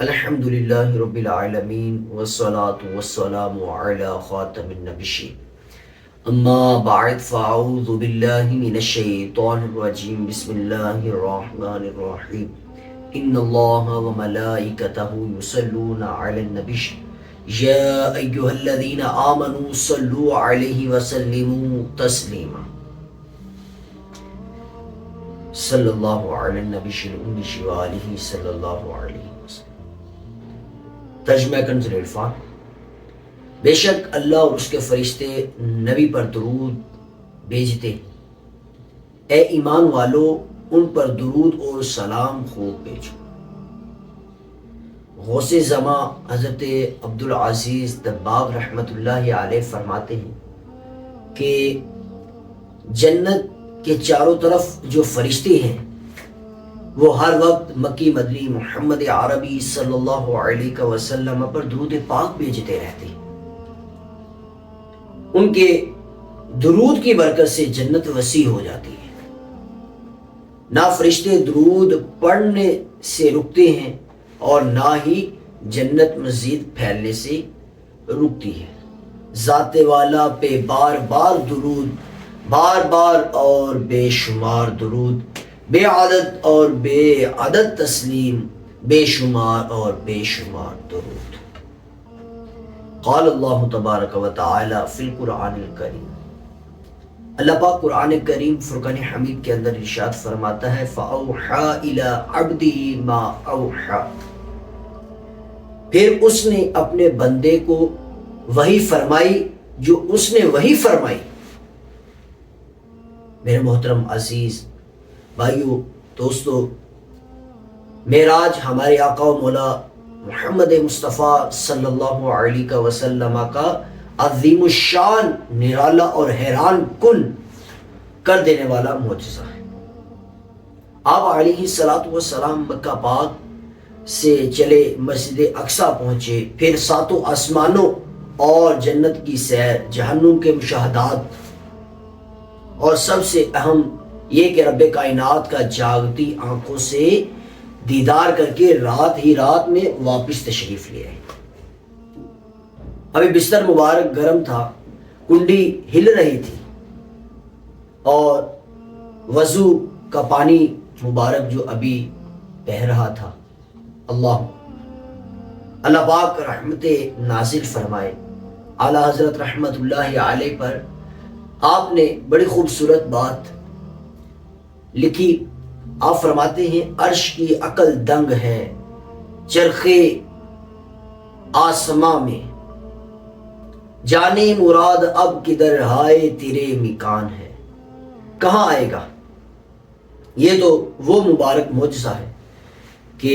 الحمدللہ رب العالمین والصلاة والسلام علی خاتم النبیین اما بعد فاعوذ باللہ من الشیطان الرجیم بسم اللہ الرحمن الرحیم ان اللہ وملائکتہ یصلون علی النبی یا ایہا الذین آمنوا صلوا علیہ وسلموا تسلیما صلی اللہ علی النبی الأمی وآلہ صلی اللہ علیہ وسلم۔ ترجمہ کنز العرفان۔ بے شک اللہ اور اس کے فرشتے نبی پر درود بھیجتے، اے ایمان والو ان پر درود اور سلام خوب بھیجو۔ غوث زماں حضرت عبدالعزیز دباغ رحمۃ اللہ علیہ فرماتے ہیں کہ جنت کے چاروں طرف جو فرشتے ہیں وہ ہر وقت مکی مدنی محمد عربی صلی اللہ علیہ وسلم پر درود پاک بھیجتے رہتے ہیں۔ ان کے درود کی برکت سے جنت وسیع ہو جاتی ہے۔ نہ فرشتے درود پڑھنے سے رکتے ہیں اور نہ ہی جنت مزید پھیلنے سے رکتی ہے۔ ذات والا پہ بار بار درود، بار بار اور بے شمار درود، بے عدد اور بے عدد تسلیم، بے شمار اور بے شمار درود۔ قال اللہ تبارک و تعالی فی القرآن الکریم، اللہ پاک قرآن کریم فرقان حمید کے اندر ارشاد فرماتا ہے فَأَوْحَى إِلَىٰ عَبْدِهِ مَا أَوْحَى، پھر اس نے اپنے بندے کو وحی فرمائی جو اس نے وحی فرمائی۔ میرے محترم عزیز بھائیو دوستو، معراج ہمارے آقا و مولا محمد مصطفیٰ صلی اللہ علیہ وسلم کا عظیم الشان، نرالا اور حیران کن کر دینے والا معجزہ ہے۔ آپ علیہ الصلوۃ والسلام مکہ پاک سے چلے مسجد اقصیٰ پہنچے، پھر ساتوں آسمانوں اور جنت کی سیر، جہنم کے مشاہدات، اور سب سے اہم یہ کہ رب کائنات کا جاگتی آنکھوں سے دیدار کر کے رات ہی رات میں واپس تشریف لے آئے۔ ابھی بستر مبارک گرم تھا، کنڈی ہل رہی تھی اور وضو کا پانی مبارک جو ابھی بہہ رہا تھا۔ اللہ پاک رحمت نازل فرمائے اعلیٰ حضرت رحمت اللہ علیہ پر۔ آپ نے بڑی خوبصورت بات لکھی، آپ فرماتے ہیں عرش کی عقل دنگ ہے چرخے آسماں میں، جانے مراد اب کدھر ہائے تیرے مکان ہے۔ کہاں آئے گا؟ یہ تو وہ مبارک معجزہ ہے کہ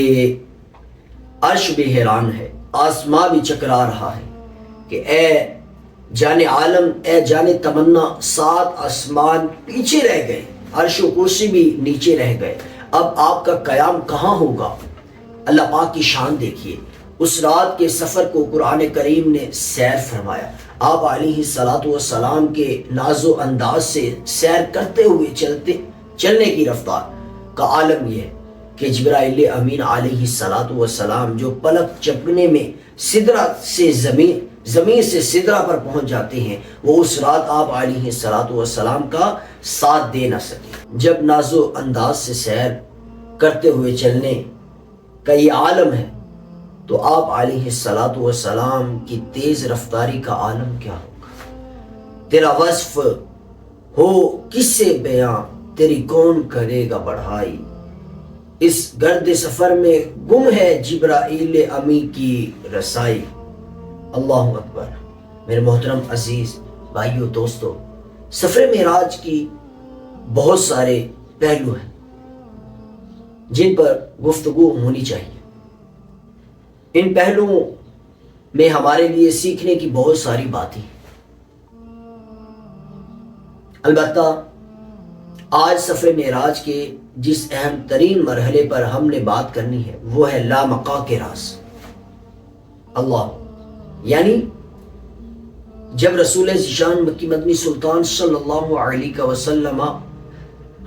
عرش بھی حیران ہے، آسماں بھی چکرا رہا ہے کہ اے جان عالم، اے جان تمنا، 7 آسمان پیچھے رہ گئے، عرش و کرسی بھی نیچے رہ گئے، اب آپ کا قیام کہاں ہوگا؟ اللہ پاک کی شان دیکھیے۔ اس رات کے سفر کو قرآن کریم نے سیر فرمایا۔ آپ علیہ الصلوۃ والسلام کے ناز و انداز سے سیر کرتے ہوئے چلنے کی رفتار کا عالم یہ ہے کہ جبرائیل امین علیہ الصلوۃ والسلام جو پلک جھپکنے میں سدرہ سے زمین سے سدرہ پر پہنچ جاتے ہیں، وہ اس رات آپ علیہ الصلوۃ والسلام کا ساتھ دے نہ سکے۔ جب ناز و انداز سے سیر کرتے ہوئے چلنے کا یہ عالم ہے تو آپ علیہ الصلوۃ والسلام کی تیز رفتاری کا عالم کیا ہوگا؟ تیرا وصف ہو کس سے بیاں، تیری کون کرے گا بڑھائی، اس گرد سفر میں گم ہے جبرائیل امی کی رسائی۔ اللہ اکبر۔ میرے محترم عزیز بھائیو دوستو، سفر معراج کی بہت سارے پہلو ہیں جن پر گفتگو ہونی چاہیے۔ ان پہلوؤں میں ہمارے لیے سیکھنے کی بہت ساری باتیں ہیں۔ البتہ آج سفر معراج کے جس اہم ترین مرحلے پر ہم نے بات کرنی ہے وہ ہے لامقا کے راز۔ اللہ یعنی جب رسول ذیشان مکی مدنی سلطان صلی اللہ علیہ وسلم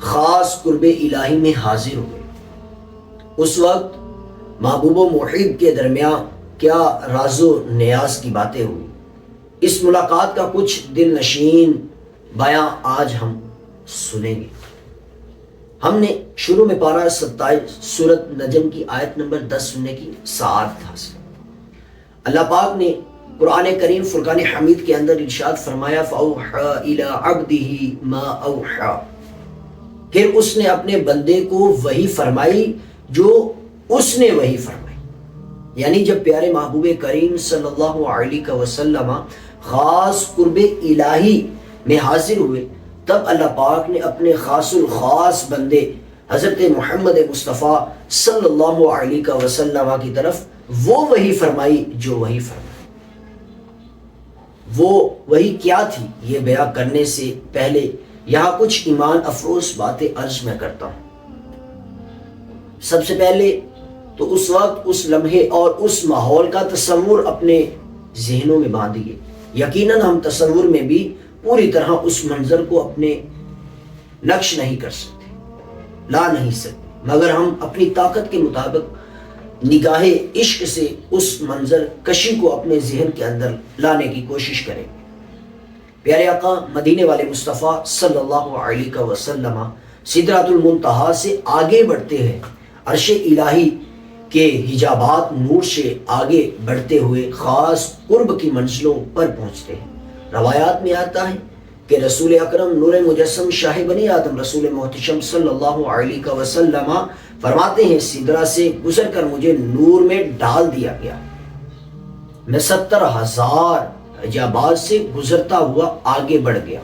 خاص قرب الہی میں حاضر ہوئے، اس وقت محبوب و محب کے درمیان کیا راز و نیاز کی باتیں ہوئی۔ اس ملاقات کا کچھ دل نشین بیان آج ہم سنیں گے۔ ہم نے شروع میں پارہ 27 سورۃ نجم کی آیت نمبر 10 سننے کی سعادت حاصل۔ اللہ پاک نے قرآن کریم فرقان حمید کے اندر ارشاد فرمایا فَأَوْحَىٰ إِلَىٰ عَبْدِهِ مَا أَوْحَىٰ، پھر اس نے اپنے بندے کو وحی فرمائی جو اس نے وحی فرمائی۔ یعنی جب پیارے محبوب کریم صلی اللہ علیہ وسلم خاص قرب الہی میں حاضر ہوئے، تب اللہ پاک نے اپنے خاص الخاص بندے حضرت محمد مصطفیٰ صلی اللہ علیہ وسلم کی طرف وہ وحی فرمائی جو وحی فرمائی۔ وہ وحی کیا تھی یہ بیان کرنے سے پہلے یہاں کچھ ایمان افروز باتیں عرض میں کرتا ہوں۔ سب سے پہلے تو اس وقت، اس لمحے اور اس ماحول کا تصور اپنے ذہنوں میں باندھیے۔ یقیناً ہم تصور میں بھی پوری طرح اس منظر کو اپنے نقش نہیں کر سکتے، لا نہیں سکتے، مگر ہم اپنی طاقت کے مطابق نگاہ عشق سے اس منظر کشی کو اپنے ذہن کے اندر لانے کی کوشش کریں گے۔ پیارے آقا مدینے والے مصطفیٰ صلی اللہ علیہ وسلم سدرۃ المنتہا سے آگے بڑھتے ہیں، عرش الہی کے حجابات نور سے آگے بڑھتے ہوئے خاص قرب کی منزلوں پر پہنچتے ہیں۔ روایات میں آتا ہے کہ رسول اکرم نور مجسم شاہ بنی آدم رسول محتشم صلی اللہ علیہ وسلم فرماتے ہیں سدرہ سے گزر کر مجھے نور میں ڈال دیا گیا، میں 70,000 حجابات سے گزرتا ہوا آگے بڑھ گیا۔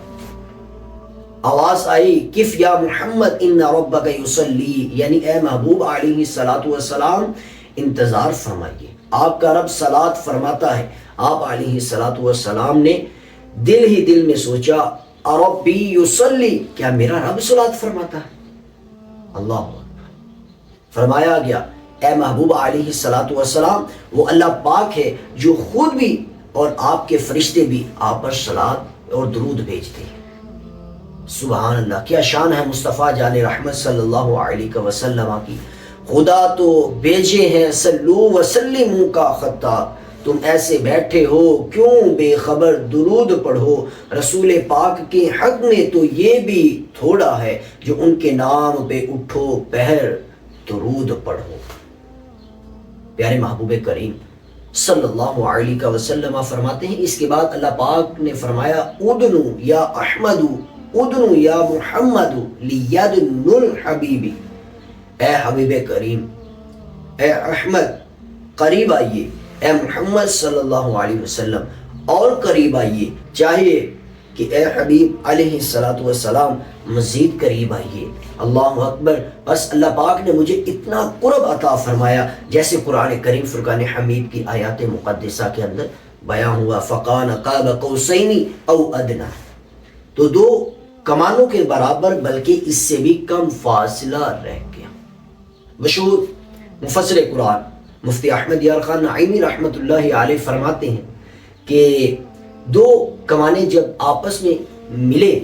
آواز آئی کف یا محمد ان ربک یصلی، یعنی اے محبوب علیہ الصلوۃ والسلام انتظار فرمائیے، آپ کا رب صلات فرماتا ہے۔ آپ علیہ الصلوۃ والسلام نے دل ہی دل میں سوچا ربی یصلی، کیا میرا رب صلات فرماتا ہے؟ اللہ اکبر۔ فرمایا گیا اے محبوب علیہ الصلوۃ والسلام وہ اللہ پاک ہے جو خود بھی اور آپ کے فرشتے بھی آپ پر صلات اور درود بھیجتے ہیں۔ سبحان اللہ، کیا شان ہے مصطفیٰ جان رحمت صلی اللہ علیہ وسلم کی۔ خدا تو بھیجے ہیں صلو وسلموا کا خطاب، تم ایسے بیٹھے ہو کیوں بے خبر درود پڑھو، رسول پاک کے حق میں تو یہ بھی تھوڑا ہے جو ان کے نام پہ اٹھو پہر درود پڑھو۔ پیارے محبوب کریم صلی اللہ علیہ وسلم فرماتے ہیں اس کے بعد اللہ پاک نے فرمایا ادنو یا احمد ادنو یا محمد لیدن الحبیبی، اے حبیب کریم، اے احمد قریب آئیے، اے محمد صلی اللہ علیہ وسلم اور قریب آئیے، چاہیے کہ اے حبیب علیہ الصلوۃ والسلام مزید قریب آئیے۔ اللہ اکبر۔ بس اللہ پاک نے مجھے اتنا قرب عطا فرمایا جیسے قرآن کریم فرقان حمید کی آیات مقدسہ کے اندر بیان ہوا فقان قاب قوسین او ادنا، تو دو کمانوں کے برابر بلکہ اس سے بھی کم فاصلہ رہ گیا۔ مشہور مفسر قرآن مفتی احمد یار خان نعیمی رحمۃ اللہ علیہ فرماتے ہیں کہ دو کمانیں جب آپس میں ملے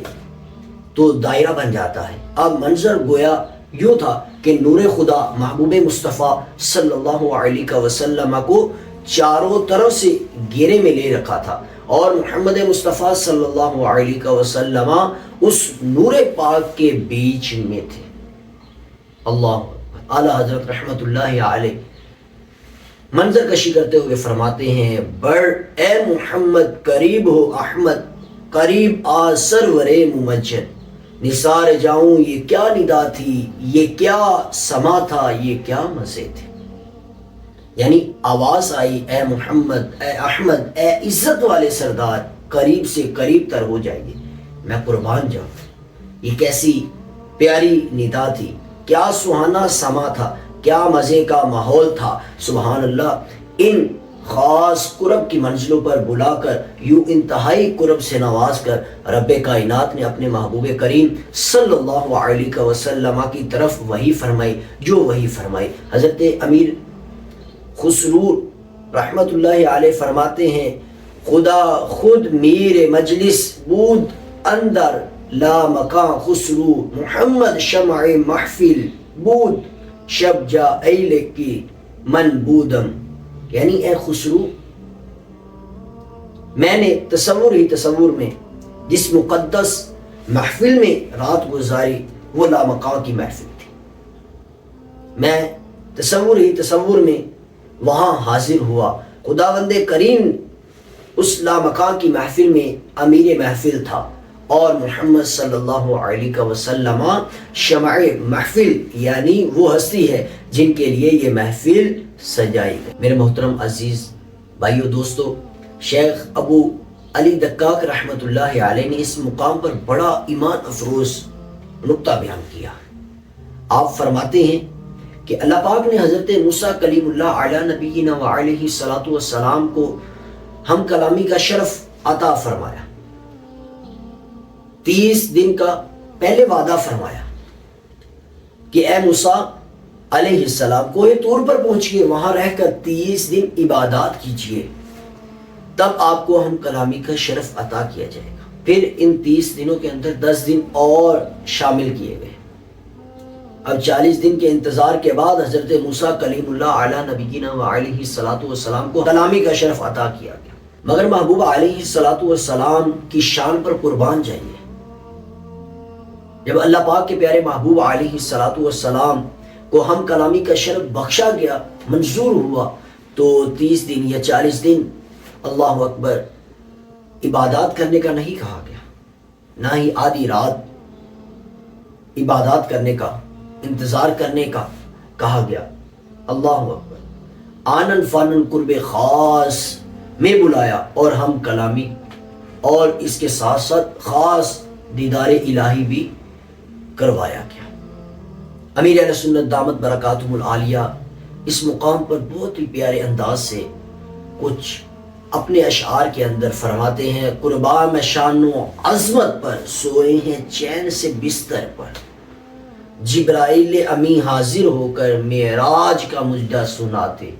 تو دائرہ بن جاتا ہے۔ اب منظر گویا یوں تھا کہ نور خدا محبوب مصطفیٰ صلی اللہ علیہ وسلم کو چاروں طرف سے گھیرے میں لے رکھا تھا اور محمد مصطفیٰ صلی اللہ علیہ وسلم اس نور پاک کے بیچ میں تھے۔ اللہ اعلیٰ حضرت رحمت اللہ علیہ منظر کشی کرتے ہوئے فرماتے ہیں بڑھ اے محمد قریب ہو احمد، قریب آ سرور ممجد، نثار جاؤں یہ کیا ندا تھی، یہ کیا سما تھا، یہ کیا مزے تھے۔ یعنی آواز آئی اے محمد، اے احمد، اے عزت والے سردار، قریب سے قریب تر ہو جائیے، میں قربان جاؤں۔ یہ کیسی پیاری ندا تھی، کیا سہانا سما تھا، کیا مزے کا ماحول تھا۔ سبحان اللہ، ان خاص قرب کی منزلوں پر بلا کر یوں انتہائی قرب سے نواز کر رب کائنات نے اپنے محبوب کریم صلی اللہ علیہ وسلم کی طرف وحی فرمائی جو وحی فرمائی۔ حضرت امیر خسرو رحمت اللہ علیہ فرماتے ہیں خدا خود میر مجلس بود اندر لا مکان خسرو، محمد شمع محفل بود شب جا ایل کی منبودم، یعنی اے خسرو میں نے تصور ہی تصور میں جس مقدس محفل میں رات گزاری وہ لامکاں کی محفل تھی، میں تصور ہی تصور میں وہاں حاضر ہوا، خداوند کریم اس لامکاں کی محفل میں امیر محفل تھا اور محمد صلی اللہ علیہ وسلم شمع محفل یعنی وہ ہستی ہے جن کے لیے یہ محفل سجائی گئی۔ میرے محترم عزیز بھائیو دوستو، شیخ ابو علی دقاق رحمۃ اللہ علیہ نے اس مقام پر بڑا ایمان افروز نقطہ بیان کیا۔ آپ فرماتے ہیں کہ اللہ پاک نے حضرت موسیٰ کلیم اللہ علیہ نبینا وعلیہ الصلاۃ والسلام کو ہم کلامی کا شرف عطا فرمایا، 30 دن کا پہلے وعدہ فرمایا کہ اے موسیٰ علیہ السلام کوہ طور پر پہنچیے، وہاں رہ کر 30 دن عبادات کیجیے، تب آپ کو ہم کلامی کا شرف عطا کیا جائے گا۔ پھر ان 30 دنوں کے اندر 10 دن اور شامل کیے گئے۔ اب 40 دن کے انتظار کے بعد حضرت موسیٰ کلیم اللہ علیہ نبینا وعلیہ الصلاۃ والسلام کو کلامی کا شرف عطا کیا گیا، مگر محبوب علیہ الصلاۃ والسلام کی شان پر قربان جائیے، جب اللہ پاک کے پیارے محبوب علیہ الصلاۃ والسلام کو ہم کلامی کا شرف بخشا گیا، منظور ہوا، تو 30 دن یا 40 دن اللہ اکبر عبادات کرنے کا نہیں کہا گیا، نہ ہی آدھی رات عبادات کرنے کا، انتظار کرنے کا کہا گیا۔ اللہ اکبر، آنن فانن قرب خاص میں بلایا اور ہم کلامی اور اس کے ساتھ ساتھ خاص دیدار الہی بھی کروایا گیا۔ امیر اہل سنت دامت برکاتہم العالیہ اس مقام پر بہت ہی پیارے انداز سے کچھ اپنے اشعار کے اندر فرماتے ہیں، قربان میں شان و عظمت پر سوئے ہیں چین سے بستر پر، جبرائیل امی حاضر ہو کر معراج کا مجدہ سناتے،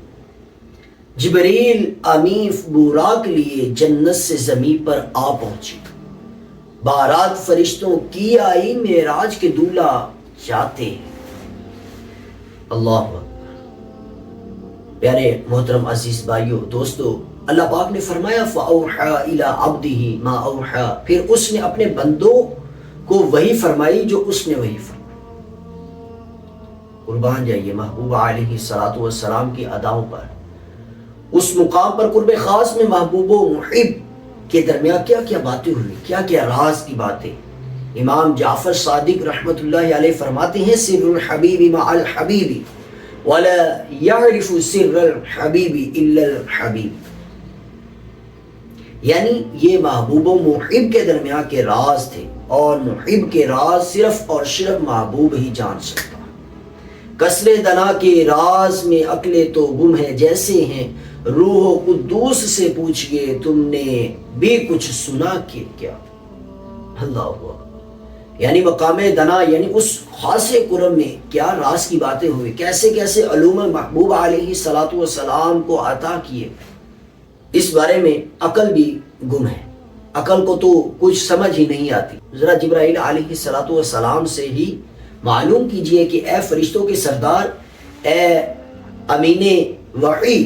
جبریل امی براق لیے جنت سے زمین پر آ پہنچی، بارات فرشتوں کی آئی معراج کے دولہ جاتے۔ اللہ اکبر۔ پیارے محترم عزیز بھائیو دوستو، اللہ پاک نے فرمایا فَأَوْحَى إِلَىٰ عَبْدِهِ مَا أَوْحَى، پھر اس نے اپنے بندوں کو وہی فرمائی جو اس نے وہی فرمائی۔ قربان جائیے محبوب علیہ الصلاۃ والسلام کی اداؤں پر، اس مقام پر قرب خاص میں محبوب و محب کے درمیان کیا کیا باتیں ہوئی، کیا کیا راز کی باتیں۔ امام جعفر صادق رحمت اللہ علیہ فرماتے ہیں سر الحبیب مع الحبیب ولا يعرف سر الحبیب الا الحبیب، یعنی یہ محبوب و محب کے درمیان کے راز تھے، اور محب کے راز صرف اور صرف محبوب ہی جان سکتا۔ کسر دنا کے راز میں عقلیں تو گم ہے جیسے ہیں، روح قدوس سے پوچھئے تم نے بھی کچھ سنا کہ کیا۔ اللہ ہوا، یعنی مقام دنا یعنی اس خاص قرب میں کیا راز کی باتیں ہوئی، کیسے کیسے علوم محبوب علیہ الصلاۃ والسلام کو عطا کیے، اس بارے میں عقل بھی گم ہے، عقل کو تو کچھ سمجھ ہی نہیں آتی۔ ذرا جبرائیل علیہ الصلاۃ والسلام سے ہی معلوم کیجئے کہ اے فرشتوں کے سردار، اے امین وحی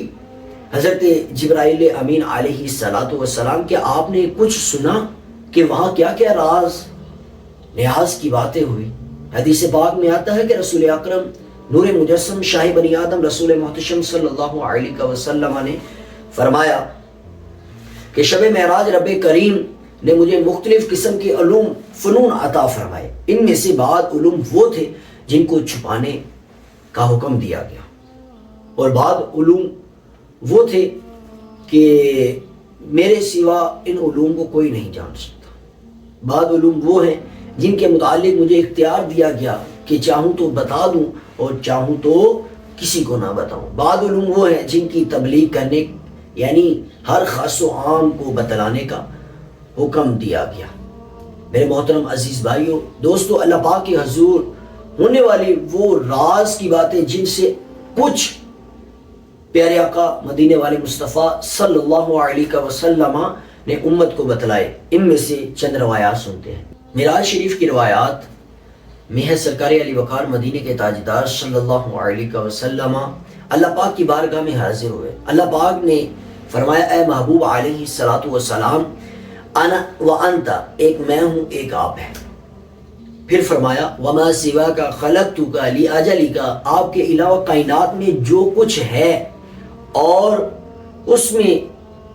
حضرت جبرائیل امین علیہ الصلاۃ والسلام، کیا آپ نے کچھ سنا کہ وہاں کیا کیا راز نیاز کی باتیں ہوئی؟ حدیث پاک میں آتا ہے کہ رسول اکرم نور مجسم شاہ بنی آدم رسول محتشم صلی اللہ علیہ وسلم نے فرمایا کہ شب معراج رب کریم نے مجھے مختلف قسم کے علوم فنون عطا فرمائے، ان میں سے بعض علوم وہ تھے جن کو چھپانے کا حکم دیا گیا، اور بعض علوم وہ تھے کہ میرے سوا ان علوم کو کوئی نہیں جان سکتا، بعض علوم وہ ہیں جن کے متعلق مجھے اختیار دیا گیا کہ چاہوں تو بتا دوں اور چاہوں تو کسی کو نہ بتاؤں، بعض علوم وہ ہیں جن کی تبلیغ کرنے یعنی ہر خاص و عام کو بتلانے کا حکم دیا گیا۔ میرے محترم عزیز بھائیو دوستو، اللہ پاک کے حضور ہونے والی وہ راز کی باتیں جن سے کچھ پیارے آقا مدینے والے مصطفیٰ صلی اللہ علیہ وسلم نے امت کو بتلائے، ان میں سے چند روایات سنتے ہیں۔ معراج شریف کی روایات میں ہے سرکار علی وقار مدینے کے تاجدار صلی اللہ علیہ وسلم اللہ پاک کی بارگاہ میں حاضر ہوئے. اللہ پاک نے فرمایا اے محبوب علیہ الصلوۃ والسلام انا وانت، ایک میں ہوں ایک آپ ہے. پھر فرمایا وما سواک خلقتک لاجلک، آپ کے علاوہ کائنات میں جو کچھ ہے اور اس میں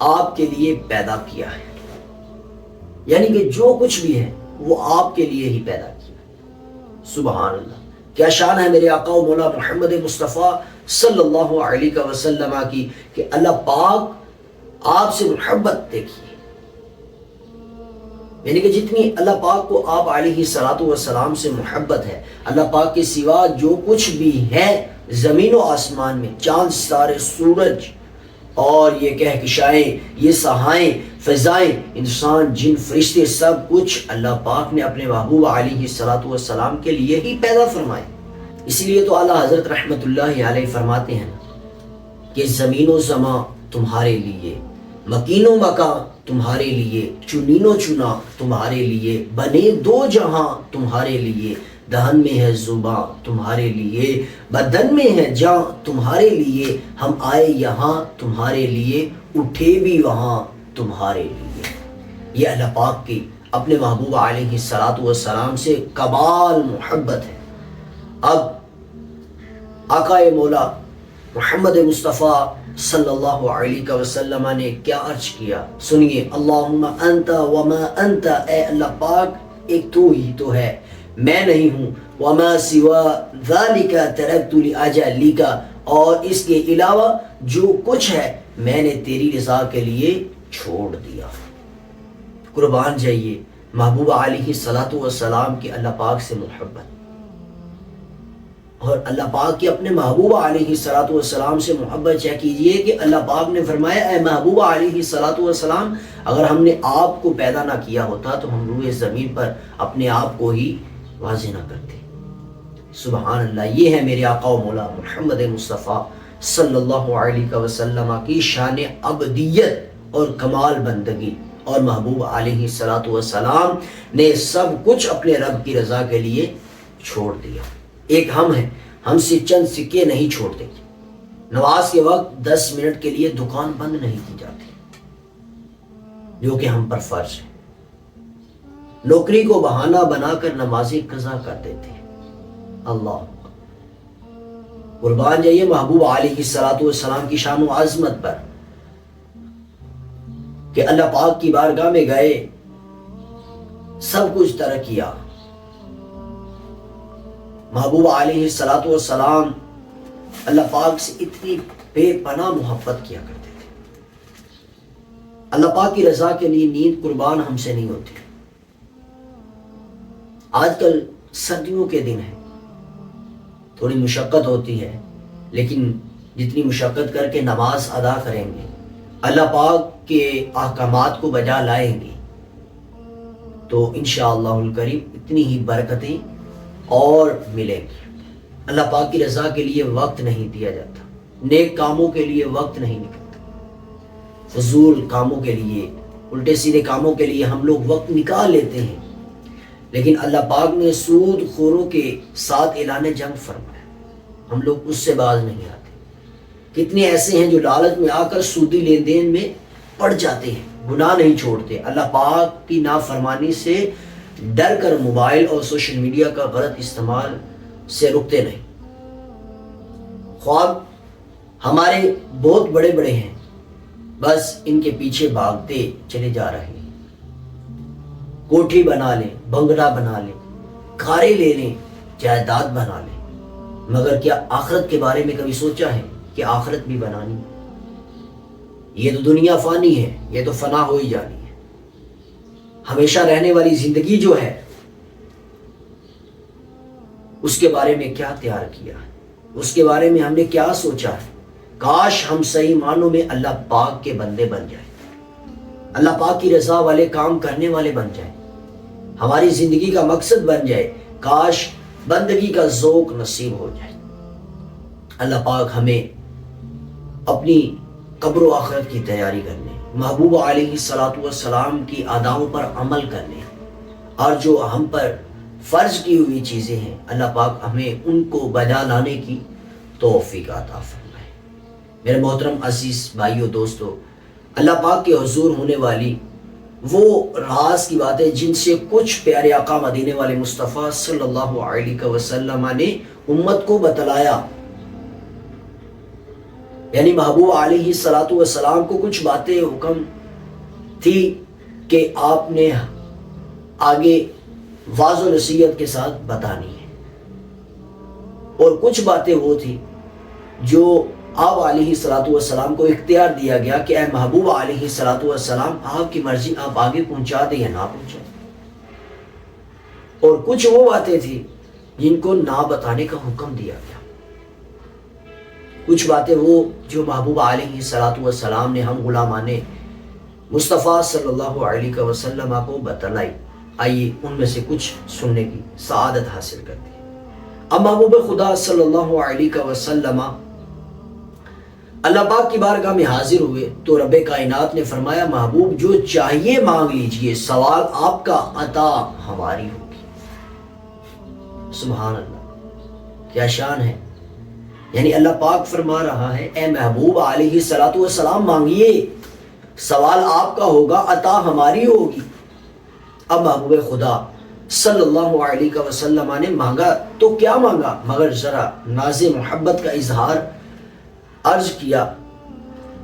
آپ کے لیے پیدا کیا ہے، یعنی کہ جو کچھ بھی ہے وہ آپ کے لیے ہی پیدا کیا. سبحان اللہ، کیا شان ہے میرے آقا و مولا محمد مصطفیٰ صلی اللہ علیہ وسلم کی کہ اللہ پاک آپ سے محبت دیکھیے. یعنی کہ جتنی اللہ پاک کو آپ علیہ الصلوۃ والسلام سے محبت ہے، اللہ پاک کے سوا جو کچھ بھی ہے زمین و آسمان میں، چاند ستارے، سورج اور یہ کہکشائیں، یہ سہائیں، فضائیں، انسان، جن، فرشتے، سب کچھ اللہ پاک نے اپنے محبوب علیہ الصلوۃ والسلام کے لیے ہی پیدا فرمائے. اسی لیے تو اعلیٰ حضرت رحمت اللہ علیہ فرماتے ہیں کہ زمین و زمان تمہارے لیے، مکین و مکان تمہارے لیے، چنین و چنا تمہارے لیے، بنے دو جہاں تمہارے لیے، دہن میں ہے زباں تمہارے لیے، بدن میں ہے جاں تمہارے لیے، ہم آئے یہاں تمہارے لیے، اٹھے بھی وہاں تمہارے لیے. یہ اللہ پاک کی اپنے محبوب علیہ الصلوۃ والسلام سے کمال محبت ہے. اب آقا مولا محمد مصطفیٰ صلی اللہ علیہ وسلم نے کیا عرض کیا، سنیے. اللہم انت وما انت، اے اللہ پاک ایک تو ہی تو ہے، میں نہیں ہوں. وما سوا ذالک ترکت لاجلک، اور اس کے علاوہ جو کچھ ہے میں نے تیری رضا کے لیے چھوڑ دیا. قربان جائیے محبوب علیہ الصلوۃ والسلام کی اللہ پاک سے محبت، اور اللہ پاک کی اپنے محبوب علیہ الصلوۃ والسلام سے محبت. چیک کیجئے کہ اللہ پاک نے فرمایا اے محبوب علیہ الصلوۃ والسلام، اگر ہم نے آپ کو پیدا نہ کیا ہوتا تو ہم روئے زمین پر اپنے آپ کو ہی واضح نہ کرتے. سبحان اللہ، یہ ہے میرے آقا و مولا محمد مصطفیٰ صلی اللہ علیہ وسلم کی شان عبدیت اور کمال بندگی. اور محبوب علیہ الصلوۃ والسلام نے سب کچھ اپنے رب کی رضا کے لیے چھوڑ دیا. ایک ہم ہیں، ہم سے چند سکے نہیں چھوڑتے. نماز کے وقت 10 منٹ کے لیے دکان بند نہیں کی جاتی، جو کہ ہم پر فرض ہے. نوکری کو بہانہ بنا کر نمازیں قضا کر دیتے ہیں. اللہ قربان جائیے محبوب علیہ الصلوۃ والسلام کی شان و عظمت پر کہ اللہ پاک کی بارگاہ میں گئے، سب کچھ ترک کیا. محبوب علیہ الصلوۃ والسلام اللہ پاک سے اتنی بے پناہ محبت کیا کرتے تھے. اللہ پاک کی رضا کے لیے نیند قربان ہم سے نہیں ہوتی. آج کل سردیوں کے دن ہیں، تھوڑی مشقت ہوتی ہے، لیکن جتنی مشقت کر کے نماز ادا کریں گے، اللہ پاک کے احکامات کو بجا لائیں گے، تو انشاءاللہ الکریم اتنی ہی برکتیں اور ملیں گی. اللہ پاک کی رضا کے لیے وقت نہیں دیا جاتا، نیک کاموں کے لیے وقت نہیں نکلتا. فضول کاموں کے لیے، الٹے سیدھے کاموں کے لیے ہم لوگ وقت نکال لیتے ہیں، لیکن اللہ پاک نے سود خوروں کے ساتھ اعلان جنگ فرمایا. ہم لوگ اس سے باز نہیں آتے. کتنے ایسے ہیں جو لالچ میں آ کر سودی لین دین میں پڑ جاتے ہیں، گناہ نہیں چھوڑتے، اللہ پاک کی نافرمانی سے ڈر کر موبائل اور سوشل میڈیا کا غلط استعمال سے رکتے نہیں. خواب ہمارے بہت بڑے بڑے ہیں، بس ان کے پیچھے بھاگتے چلے جا رہے ہیں. کوٹھی بنا لیں، بنگلہ بنا لیں، کاریں لے لیں، جائیداد بنا لیں، مگر کیا آخرت کے بارے میں کبھی سوچا ہے کہ آخرت بھی بنانی؟ یہ تو دنیا فانی ہے، یہ تو فنا ہو ہی جانی ہے. ہمیشہ رہنے والی زندگی جو ہے اس کے بارے میں کیا تیار کیا ہے، اس کے بارے میں ہم نے کیا سوچا ہے؟ کاش ہم صحیح معنوں میں اللہ پاک کے بندے بن جائیں، اللہ پاک کی رضا والے کام کرنے والے بن جائیں، ہماری زندگی کا مقصد بن جائے. کاش بندگی کا ذوق نصیب ہو جائے. اللہ پاک ہمیں اپنی قبر و آخرت کی تیاری کرنے، محبوب علیہ الصلوۃ والسلام کی اداؤں پر عمل کرنے، اور جو ہم پر فرض کی ہوئی چیزیں ہیں اللہ پاک ہمیں ان کو بجا لانے کی توفیق عطا فرمائے. میرے محترم عزیز بھائیو دوستو، اللہ پاک کے حضور ہونے والی وہ راز کی باتیں جن سے کچھ پیارے آقا مدینے والے مصطفیٰ صلی اللہ علیہ وسلم نے امت کو بتلایا. یعنی محبوب علیہ الصلوۃ والسلام کو کچھ باتیں حکم تھی کہ آپ نے آگے واضح و نصیحت کے ساتھ بتانی ہے، اور کچھ باتیں وہ تھی جو آپ علیہ الصلوۃ والسلام کو اختیار دیا گیا کہ اے محبوب علیہ الصلوۃ والسلام آپ کی مرضی، آپ آگے پہنچا دیں یا نہ پہنچائیں. اور کچھ وہ باتیں تھی جن کو نہ بتانے کا حکم دیا گیا. کچھ باتیں وہ جو محبوب علیہ الصلوۃ والسلام نے ہم غلامان مصطفیٰ صلی اللہ علیہ وسلم کو بتلائی. آئیے ان میں سے کچھ سننے کی سعادت حاصل کرتے ہیں. اب محبوب خدا صلی اللہ علیہ وسلم اللہ پاک کی بارگاہ میں حاضر ہوئے تو رب کائنات نے فرمایا محبوب جو چاہیے مانگ لیجئے، سوال آپ کا، عطا ہماری ہوگی. سبحان اللہ، کیا شان ہے. یعنی اللہ پاک فرما رہا ہے اے محبوب علیہ الصلوۃ والسلام مانگیے، سوال آپ کا ہوگا، عطا ہماری ہوگی. اب محبوب خدا صلی اللہ علیہ وسلم نے مانگا تو کیا مانگا، مگر ذرا ناز محبت کا اظہار عرض کیا.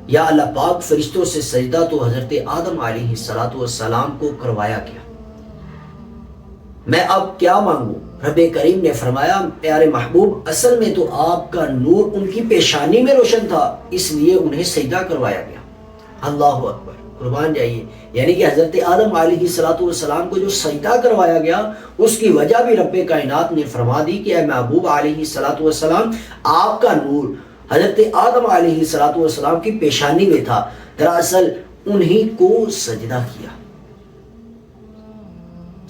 یا اللہ پاک فرشتوں سے سجدہ تو حضرت آدم علیہ الصلوۃ والسلام کو کروایا گیا، میں اب کیا مانگوں. رب کریم نے فرمایا پیارے محبوب اصل میں تو آپ کا نور ان کی پیشانی میں روشن تھا، اس لیے انہیں سجدہ کروایا گیا. اللہ اکبر، قربان جائیے. یعنی کہ حضرت آدم علیہ الصلوۃ والسلام کو جو سجدہ کروایا گیا اس کی وجہ بھی رب کائنات نے فرما دی کہ اے محبوب علیہ الصلوۃ والسلام آپ کا نور حضرت آدم علیہ الصلوۃ والسلام کی پیشانی میں تھا، دراصل انہی کو سجدہ کیا.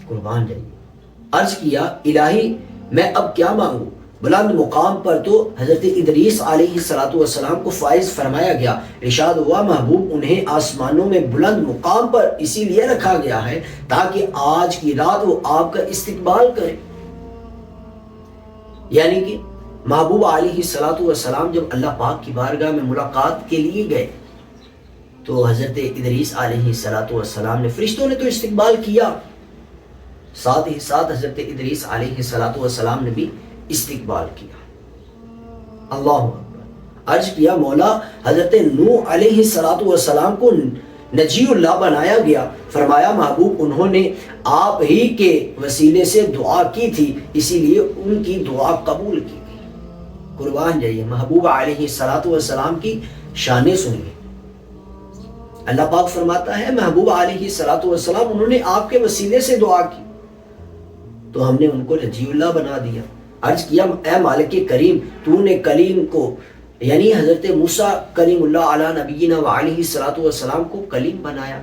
قربان جائیے. عرض کیا الہی میں اب کیا مانگوں. بلند مقام پر تو حضرت ادریس علیہ الصلوۃ والسلام کو فائز فرمایا گیا. ارشاد ہوا محبوب انہیں آسمانوں میں بلند مقام پر اسی لیے رکھا گیا ہے تاکہ آج کی رات وہ آپ کا استقبال کرے. یعنی کہ محبوب علیہ الصلوۃ والسلام جب اللہ پاک کی بارگاہ میں ملاقات کے لیے گئے تو حضرت ادریس علیہ الصلوۃ والسلام نے، فرشتوں نے تو استقبال کیا، ساتھ ہی ساتھ حضرت ادریس علیہ الصلوۃ والسلام نے بھی استقبال کیا. اللہ اکبر. عرض کیا مولا حضرت نوح علیہ الصلوۃ والسلام کو نجی اللہ بنایا گیا. فرمایا محبوب انہوں نے آپ ہی کے وسیلے سے دعا کی تھی، اسی لیے ان کی دعا قبول کی گئی. قربان جائیے. محبوب علیہ الصلوۃ والسلام کی شانیں سنیے. اللہ پاک فرماتا ہے محبوب علیہ الصلوۃ والسلام انہوں نے آپ کے وسیلے سے دعا کی تو ہم نے ان کو نجی اللہ بنا دیا. عرض کیا اے مالک کریم تو نے کلیم کو یعنی حضرت موسیٰ کلیم اللہ علی نبینا و علیہ الصلوۃ والسلام کو کلیم بنایا.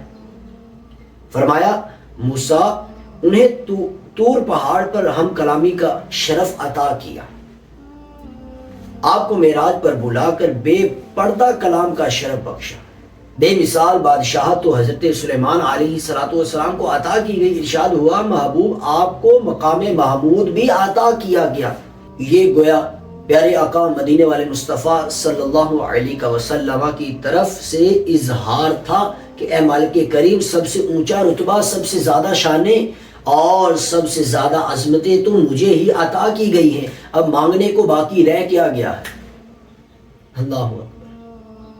فرمایا موسیٰ انہیں طور پہاڑ پر ہم کلامی کا شرف عطا کیا، آپ کو معراج پر بلا کر بے پردہ کلام کا شرف بخشا. بے مثال بادشاہت تو حضرت سلیمان علیہ الصلوۃ والسلام کو عطا کی گئی. ارشاد ہوا محبوب آپ کو مقام محمود بھی عطا کیا گیا. یہ گویا پیارے آقا مدینے والے مصطفیٰ صلی اللہ علیہ وسلم کی طرف سے اظہار تھا کہ اے مالک کریم سب سے اونچا رتبہ، سب سے زیادہ شانیں اور سب سے زیادہ عظمتیں تو مجھے ہی عطا کی گئی ہیں، اب مانگنے کو باقی رہ کیا گیا ہے. اللہ اکبر.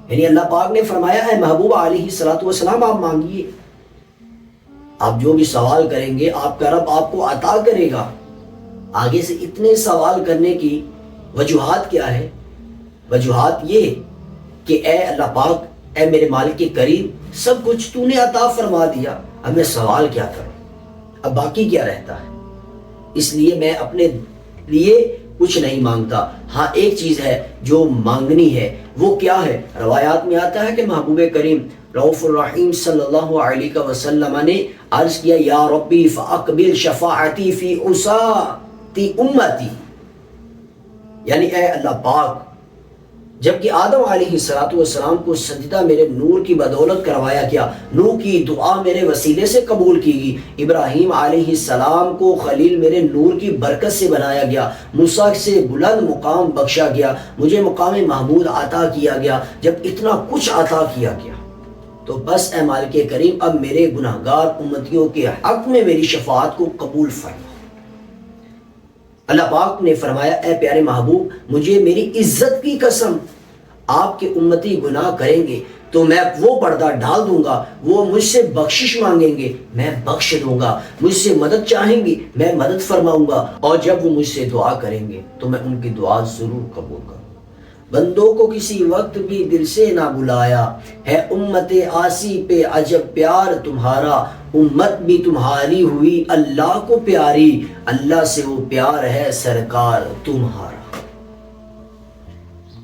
یعنی اللہ پاک نے فرمایا اے محبوب علیہ الصلوۃ والسلام آپ مانگیے، آپ جو بھی سوال کریں گے آپ کا رب آپ کو عطا کرے گا. آگے سے اتنے سوال کرنے کی وجوہات کیا ہے؟ وجوہات یہ کہ اے اللہ پاک، اے میرے مالک کریم سب کچھ تو نے عطا فرما دیا، اب میں سوال کیا کروں، اب باقی کیا رہتا ہے. اس لیے میں اپنے لیے کچھ نہیں مانگتا. ہاں ایک چیز ہے جو مانگنی ہے، وہ کیا ہے؟ روایات میں آتا ہے کہ محبوب کریم رؤوف الرحیم صلی اللہ علیہ وسلم نے عرض کیا یا ربی فاقبل شفاعتی فی عصاتی امتی. یعنی اے اللہ پاک جبکہ آدم علیہ السلام کو سجدہ میرے نور کی بدولت کروایا گیا، نور کی دعا میرے وسیلے سے قبول کی گئی، ابراہیم علیہ السلام کو خلیل میرے نور کی برکت سے بنایا گیا، موسیٰ سے بلند مقام بخشا گیا، مجھے مقام محمود عطا کیا گیا۔ جب اتنا کچھ عطا کیا گیا تو بس اے مالک کریم اب میرے گناہگار امتیوں کے حق میں میری شفاعت کو قبول فرما۔ اللہ پاک نے فرمایا اے پیارے محبوب مجھے میری عزت کی قسم آپ کے امتی گناہ کریں گے تو میں وہ پردہ ڈال دوں گا، وہ مجھ سے بخشش مانگیں گے میں بخش دوں گا، مجھ سے مدد چاہیں گی میں مدد فرماؤں گا، اور جب وہ مجھ سے دعا کریں گے تو میں ان کی دعا ضرور قبول کروں۔ بندوں کو کسی وقت بھی دل سے نہ بلایا، ہے امت آسی پہ عجب پیار تمہارا، امت بھی تمہاری ہوئی اللہ کو پیاری، اللہ سے وہ پیار ہے سرکار تمہارا۔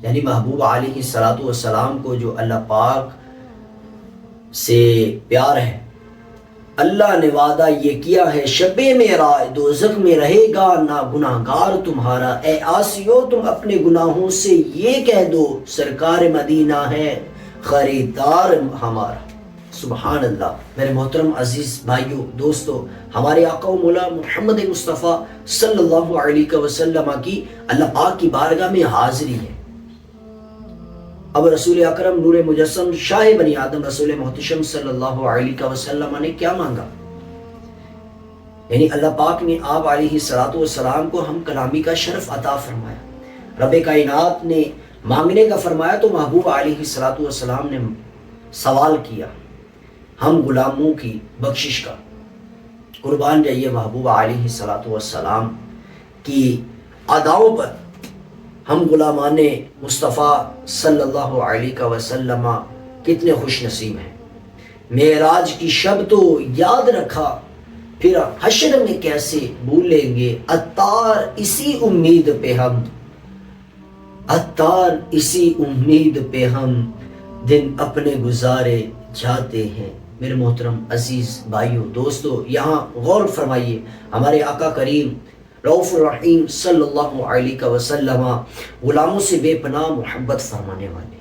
یعنی محبوب علیہ السلام کو جو اللہ پاک سے پیار ہے، اللہ نے وعدہ یہ کیا ہے شب معراج دوزخ میں رہے گا نہ گناہگار تمہارا، اے آسیو تم اپنے گناہوں سے یہ کہہ دو سرکار مدینہ ہے خریدار ہمارا۔ سبحان اللہ۔ میرے محترم عزیز بھائیوں دوستو، ہمارے آقا و مولا محمد مصطفیٰ صلی اللہ علیہ وسلم کی اللہ پاک کی بارگاہ میں حاضری ہے۔ اب رسول اکرم نور مجسم شاہ بنی آدم رسول محتشم صلی اللہ علیہ وسلم نے کیا مانگا؟ یعنی اللہ پاک نے آپ علیہ السلام کو ہم کلامی کا شرف عطا فرمایا، رب کائنات نے مانگنے کا فرمایا تو محبوب علیہ السلام نے سوال کیا ہم غلاموں کی بخشش کا۔ قربان جائیے محبوب علیہ السلام کی اداؤں پر ہم غلامان مصطفیٰ صلی اللہ علیہ وسلم کتنے خوش نصیب ہیں۔ معراج کی شب تو یاد رکھا پھر حشر میں کیسے بھولیں گے، عطار اسی امید پہ ہم، عطار اسی امید پہ ہم دن اپنے گزارے جاتے ہیں۔ میرے محترم عزیز بھائیوں دوستو، یہاں غور فرمائیے، ہمارے آقا کریم رؤوف الرحیم صلی اللہ علیہ وسلم غلاموں سے بے پناہ محبت فرمانے والے،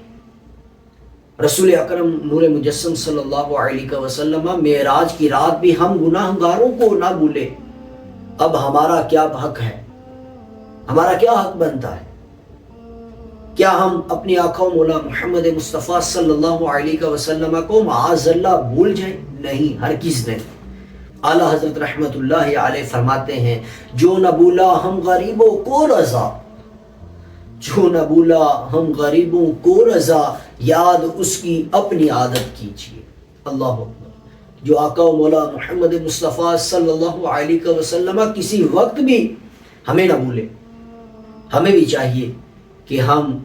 رسول اکرم نور مجسم صلی اللہ علیہ وسلم معراج کی رات بھی ہم گناہ گاروں کو نہ بھولے۔ اب ہمارا کیا حق ہے، ہمارا کیا حق بنتا ہے؟ کیا ہم اپنی آقا و مولا محمد مصطفیٰ صلی اللہ علیہ وسلم کو معاذ اللہ بھول جائیں؟ نہیں، ہرگز نہیں۔ اعلیٰ حضرت رحمت اللہ علیہ فرماتے ہیں جو نہ بھولا ہم غریبوں کو رضا، جو نہ بھولا ہم غریبوں کو رضا، یاد اس کی اپنی عادت کیجیے۔ اللہ اکبر۔ جو آقا و مولا محمد مصطفیٰ صلی اللہ علیہ وسلم کسی وقت بھی ہمیں نہ بھولے، ہمیں بھی چاہیے کہ ہم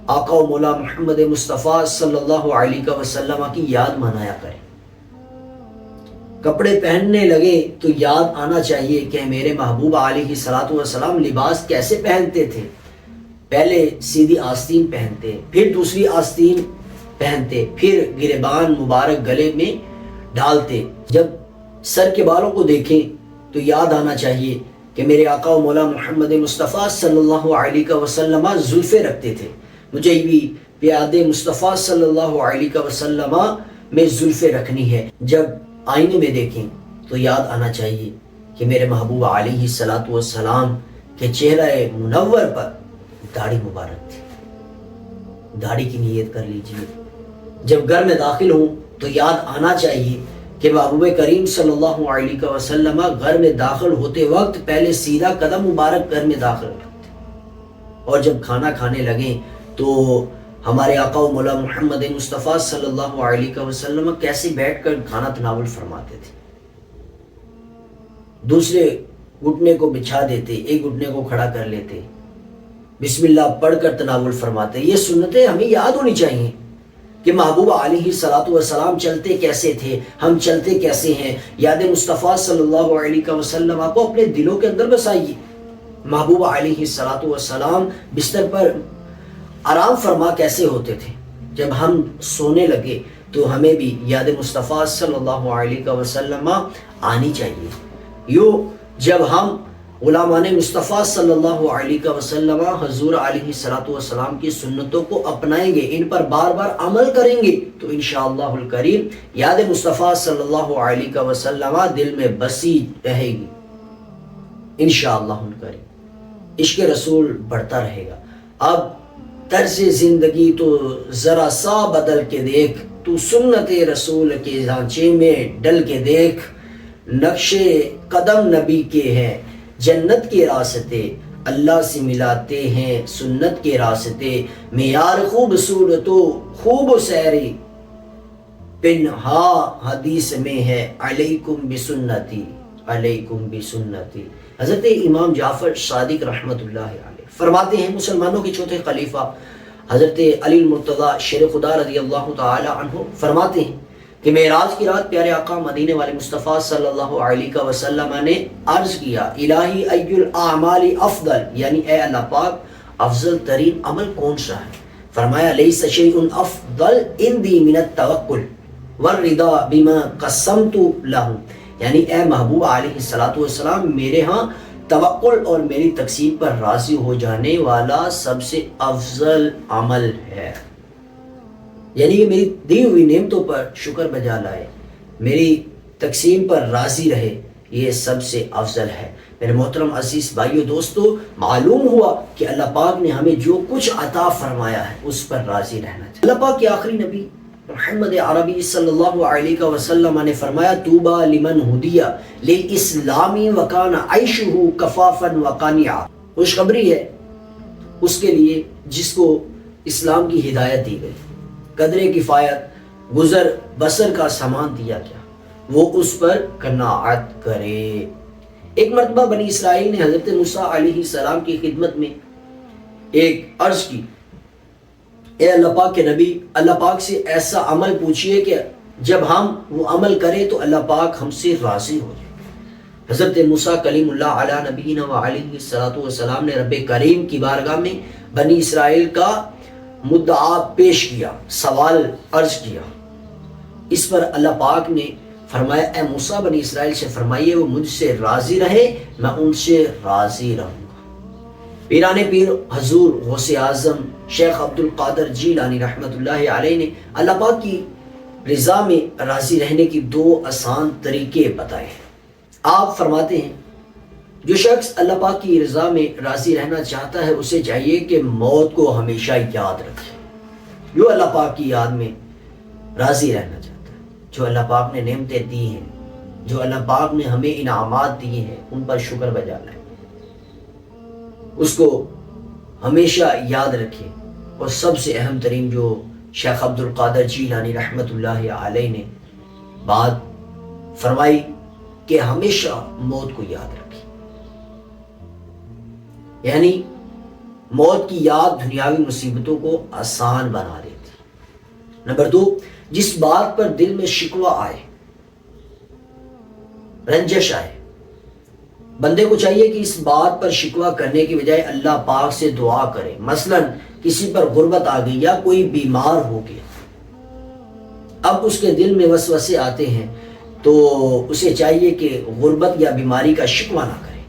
آقا و مولا محمد مصطفیٰ صلی اللہ علیہ وسلم کی یاد منایا کریں۔ کپڑے پہننے لگے تو یاد آنا چاہیے کہ میرے محبوب علیہ السلام لباس کیسے پہنتے تھے۔ پہلے سیدھی آستین پہنتے، پھر دوسری آستین پہنتے، پھر گریبان مبارک گلے میں ڈالتے۔ جب سر کے بالوں کو دیکھیں تو یاد آنا چاہیے کہ میرے آقا و مولا محمد مصطفیٰ صلی اللہ علیہ وسلم زلفیں رکھتے تھے، مجھے بھی پیاد مصطفیٰ صلی اللہ علیہ وسلم میں زلفیں رکھنی ہے۔ جب آئینے میں دیکھیں تو یاد آنا چاہیے کہ میرے محبوب علیہ السلام کے چہرہ منور پر داڑھی مبارک تھی۔ داڑھی کی نیت کر لیجئے۔ جب گھر میں داخل ہوں تو یاد آنا چاہیے کہ محبوب کریم صلی اللہ علیہ وسلم گھر میں داخل ہوتے وقت پہلے سیدھا قدم مبارک گھر میں داخل کرتے، اور جب کھانا کھانے لگیں تو ہمارے آقا و مولا محمد مصطفیٰ صلی اللہ علیہ وسلم کیسے بیٹھ کر کھانا تناول فرماتے تھے۔ دوسرے گھٹنے کو بچھا دیتے، ایک گھٹنے کو کھڑا کر لیتے، بسم اللہ پڑھ کر تناول فرماتے۔ یہ سنتیں ہمیں یاد ہونی چاہیے کہ محبوب علیہ السلام چلتے کیسے تھے، ہم چلتے کیسے ہیں۔ یاد مصطفیٰ صلی اللہ علیہ وسلم کو اپنے دلوں کے اندر بسائیے۔ محبوب علیہ السلام بستر پر آرام فرما کیسے ہوتے تھے۔ جب ہم سونے لگے تو ہمیں بھی یاد مصطفیٰ صلی اللہ علیہ وسلم آنی چاہیے۔ یوں جب ہم غلامان مصطفیٰ صلی اللہ علیہ وسلم حضور علیہ الصلوۃ والسلام کی سنتوں کو اپنائیں گے، ان پر بار بار عمل کریں گے تو انشاءاللہ الکریم یاد مصطفیٰ صلی اللہ علیہ وسلم دل میں بسی رہے گی انشاءاللہ الکریم، عشق رسول بڑھتا رہے گا۔ اب طرز زندگی تو ذرا سا بدل کے دیکھ، تو سنت رسول کے ڈھانچے میں ڈل کے دیکھ، نقش قدم نبی کے ہیں جنت کے راستے، اللہ سے ملاتے ہیں سنت کے راستے، معیار خوب صورت و خوب سیری پنہا حدیث میں ہے، علیکم بسنتی علیکم بسنتی۔ حضرت امام جعفر صادق رحمت اللہ علیہ فرماتے ہیں، مسلمانوں کے چوتھے خلیفہ حضرت علی المرتضیٰ شیر خدا رضی اللہ تعالی عنہ فرماتے ہیں کہ معراج کی رات پیارے آقا مدینے والے مصطفیٰ صلی اللہ علیہ وسلم نے عرض کیا، الہی ای الاعمال افضل، یعنی اے اللہ پاک افضل ترین عمل کون سا ہے؟ فرمایا لیس شیء افضل عندی من التوکل والرضا بما قسمت لہ، یعنی اے محبوب علیہ الصلوۃ والسلام میرے ہاں توکل اور میری تقسیم پر راضی ہو جانے والا سب سے افضل عمل ہے، یعنی یہ میری دی ہوئی نعمتوں پر شکر بجا لائے، میری تقسیم پر راضی رہے، یہ سب سے افضل ہے۔ میرے محترم عزیز بھائیو دوستو، معلوم ہوا کہ اللہ پاک نے ہمیں جو کچھ عطا فرمایا ہے اس پر راضی رہنا چاہیے۔ اللہ پاک کے آخری نبی محمد عربی صلی اللہ علیہ وسلم نے فرمایا، طوبی لمن ہدی للاسلام وکان عیشہ کفافا وقانعا، خوشخبری ہے اس کے لیے جس کو اسلام کی ہدایت دی گئی، قدر کفایت گزر بسر کا سامان دیا گیا، وہ اس پر قناعت کرے۔ ایک مرتبہ بنی اسرائیل نے حضرت موسیٰ علیہ السلام کی خدمت میں ایک عرض کی، اے اللہ پاک کے نبی، اللہ پاک سے ایسا عمل پوچھئے کہ جب ہم وہ عمل کریں تو اللہ پاک ہم سے راضی ہو جائے۔ حضرت موسیٰ کلیم اللہ علیہ نبینا و علیہ الصلوۃ والسلام نے رب کریم کی بارگاہ میں بنی اسرائیل کا مدعا پیش کیا، سوال عرض کیا۔ اس پر اللہ پاک نے فرمایا، اے موسیٰ بنی اسرائیل سے فرمائیے وہ مجھ سے راضی رہے، میں ان سے راضی رہوں گا۔ پیران پیر حضور غوث اعظم شیخ عبد القادر جیلانی رحمت اللہ علیہ نے اللہ پاک کی رضا میں راضی رہنے کی دو آسان طریقے بتائے ہیں۔ آپ فرماتے ہیں، جو شخص اللہ پاک کی رضا میں راضی رہنا چاہتا ہے اسے چاہیے کہ موت کو ہمیشہ یاد رکھے۔ جو اللہ پاک کی یاد میں راضی رہنا چاہتا ہے، جو اللہ پاک نے نعمتیں دی ہیں، جو اللہ پاک نے ہمیں انعامات دیے ہیں، ان پر شکر بجا لائے، اس کو ہمیشہ یاد رکھے۔ اور سب سے اہم ترین جو شیخ عبد القادر جیلانی رحمت اللہ علیہ نے بات فرمائی کہ ہمیشہ موت کو یاد رکھے، یعنی موت کی یاد دنیاوی مصیبتوں کو آسان بنا دیتی۔ نمبر 2، جس بات پر دل میں شکوہ آئے، رنجش آئے، بندے کو چاہیے کہ اس بات پر شکوہ کرنے کی بجائے اللہ پاک سے دعا کرے۔ مثلا کسی پر غربت آ گئی یا کوئی بیمار ہو گیا، اب اس کے دل میں وسوسے آتے ہیں تو اسے چاہیے کہ غربت یا بیماری کا شکوہ نہ کرے،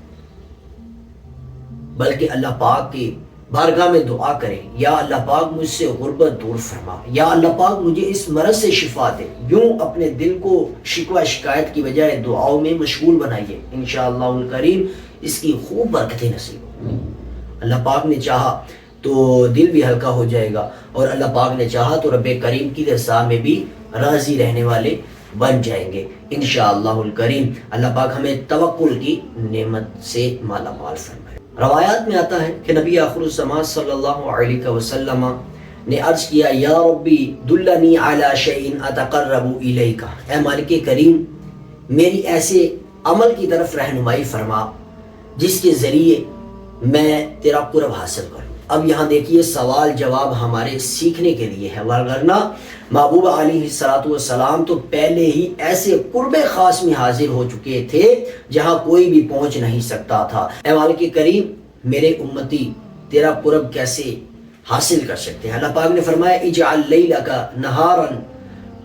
بلکہ اللہ پاک کی بارگاہ میں دعا کرے، یا اللہ پاک مجھ سے غربت دور فرما، یا اللہ پاک مجھے اس مرض سے شفا دے۔ یوں اپنے دل کو شکوہ شکایت کی بجائے دعاؤں میں مشغول بنائیے، انشاءاللہ الکریم اس کی خوب برکتیں نصیب ہوں۔ اللہ پاک نے چاہا تو دل بھی ہلکا ہو جائے گا، اور اللہ پاک نے چاہا تو رب کریم کی رضا میں بھی راضی رہنے والے بن جائیں گے انشاءاللہ الکریم۔ اللہ پاک ہمیں توکل کی نعمت سے مالا مال فرمائے۔ روایات میں آتا ہے کہ نبی آخر الزمان صلی اللہ علیہ وسلم نے عرض کیا، یا ربی دلنی علی شیء اتقرب الیک، اے مالک کریم میری ایسے عمل کی طرف رہنمائی فرما جس کے ذریعے میں تیرا قرب حاصل کروں۔ اب یہاں دیکھیے سوال جواب ہمارے سیکھنے کے لیے ہے، ورنہ محبوب علیہ الصلوۃ والسلام تو پہلے ہی ایسے قرب خاص میں حاضر ہو چکے تھے جہاں کوئی بھی پہنچ نہیں سکتا تھا۔ اے مالک کریم میرے امتی تیرا قرب کیسے حاصل کر سکتے ہیں؟ اللہ پاک نے فرمایا، اجعل لیلک نہارا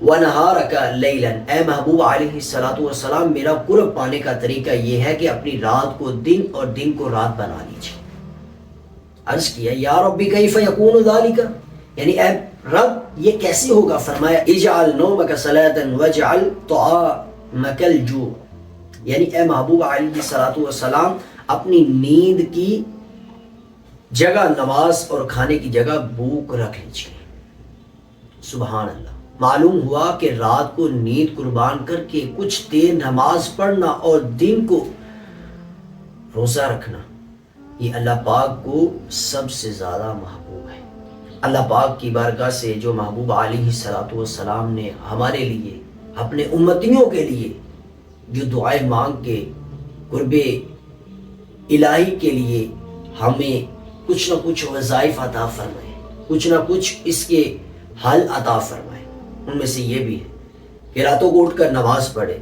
وَنَهَارَكَ لَيْلًا، اے محبوب علیہ الصلوۃ والسلام میرا قرب پانے کا طریقہ یہ ہے کہ اپنی رات کو دن اور دن کو رات بنا لیجیے۔ عرض کیا یا ربی کیف یکون ذالک، یعنی اے رب یہ کیسے ہوگا؟ فرمایا اجعل نومک صلاۃ واجعل طعامک الجوع، یعنی اے محبوب علیہ الصلوۃ والسلام اپنی نیند کی جگہ نماز اور کھانے کی جگہ بھوک رکھ لیجیے۔ سبحان اللہ۔ معلوم ہوا کہ رات کو نیند قربان کر کے کچھ دیر نماز پڑھنا اور دن کو روزہ رکھنا یہ اللہ پاک کو سب سے زیادہ محبوب ہے۔ اللہ پاک کی بارگاہ سے جو محبوب علیہ الصلوۃ والسلام نے ہمارے لیے اپنے امتیوں کے لیے جو دعائیں مانگ کے قرب الہی کے لیے ہمیں کچھ نہ کچھ وظائف عطا فرمائے، کچھ نہ کچھ اس کے حل عطا فرمائے، ان میں سے یہ بھی ہے کہ راتوں کو اٹھ کر نماز پڑھے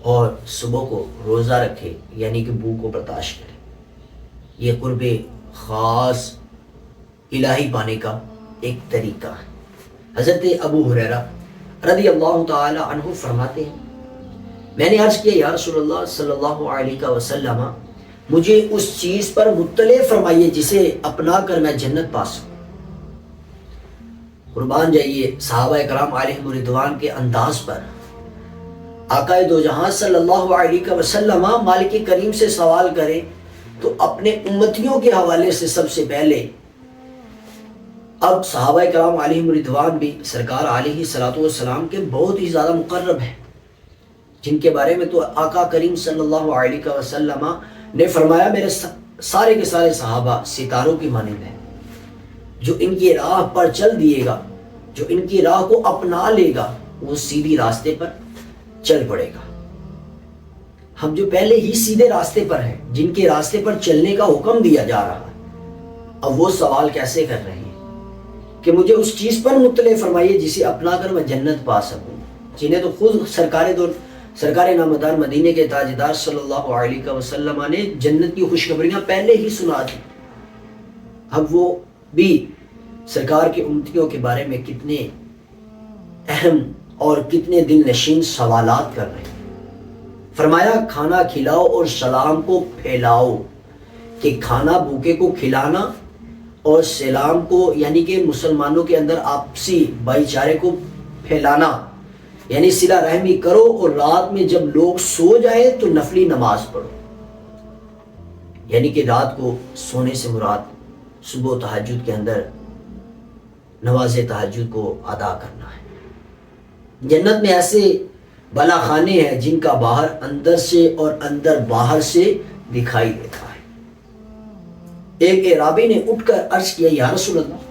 اور صبح کو روزہ رکھے، یعنی کہ بھوک کو برداشت کرے۔ یہ قرب خاص الہی پانے کا ایک طریقہ ہے۔ حضرت ابو ہریرہ رضی اللہ تعالی عنہ فرماتے ہیں میں نے عرض کیا یا رسول اللہ صلی اللہ علیہ وسلم مجھے اس چیز پر مطلع فرمائیے جسے اپنا کر میں جنت پا سکوں۔ قربان جائیے صحابہ کرام علیہم رضوان کے انداز پر آقا دو جہاں صلی اللہ علیہ وسلم مالک کریم سے سوال کرے تو اپنے امتیوں کے حوالے سے سب سے پہلے اب صحابہ کرام علیہم رضوان بھی سرکار علیہ الصلوۃ والسلام کے بہت ہی زیادہ مقرب ہیں، جن کے بارے میں تو آقا کریم صلی اللہ علیہ وسلم نے فرمایا میرے سارے کے سارے صحابہ ستاروں کی مانند ہیں، جو ان کی راہ پر چل دیے گا، جو ان کی راہ کو اپنا لے گا وہ سیدھی راستے پر چل پڑے گا۔ ہم جو پہلے ہی سیدھے راستے پر ہیں، جن کے راستے پر چلنے کا حکم دیا جا رہا ہے، اب وہ سوال کیسے کر رہے ہیں کہ مجھے اس چیز پر مطلع فرمائیے جسے اپنا کر میں جنت پا سکوں، جنہیں تو خود سرکار نامدار مدینے کے تاجدار صلی اللہ علیہ وسلم نے جنت کی خوشخبریاں پہلے ہی سنا دی۔ اب وہ بھی سرکار کے امتیوں کے بارے میں کتنے اہم اور کتنے دل نشین سوالات کر رہے ہیں۔ فرمایا کھانا کھلاؤ اور سلام کو پھیلاؤ، کہ کھانا بھوکے کو کھلانا اور سلام کو یعنی کہ مسلمانوں کے اندر آپسی بھائی چارے کو پھیلانا، یعنی صلہ رحمی کرو، اور رات میں جب لوگ سو جائے تو نفلی نماز پڑھو، یعنی کہ رات کو سونے سے مراد صبح و تہجد کے اندر نماز تہجد کو ادا کرنا ہے۔ جنت میں ایسے بلا خانے ہیں جن کا باہر اندر سے اور اندر باہر سے دکھائی دیتا ہے۔ ایک اعرابی نے اٹھ کر عرض کیا یا رسول اللہ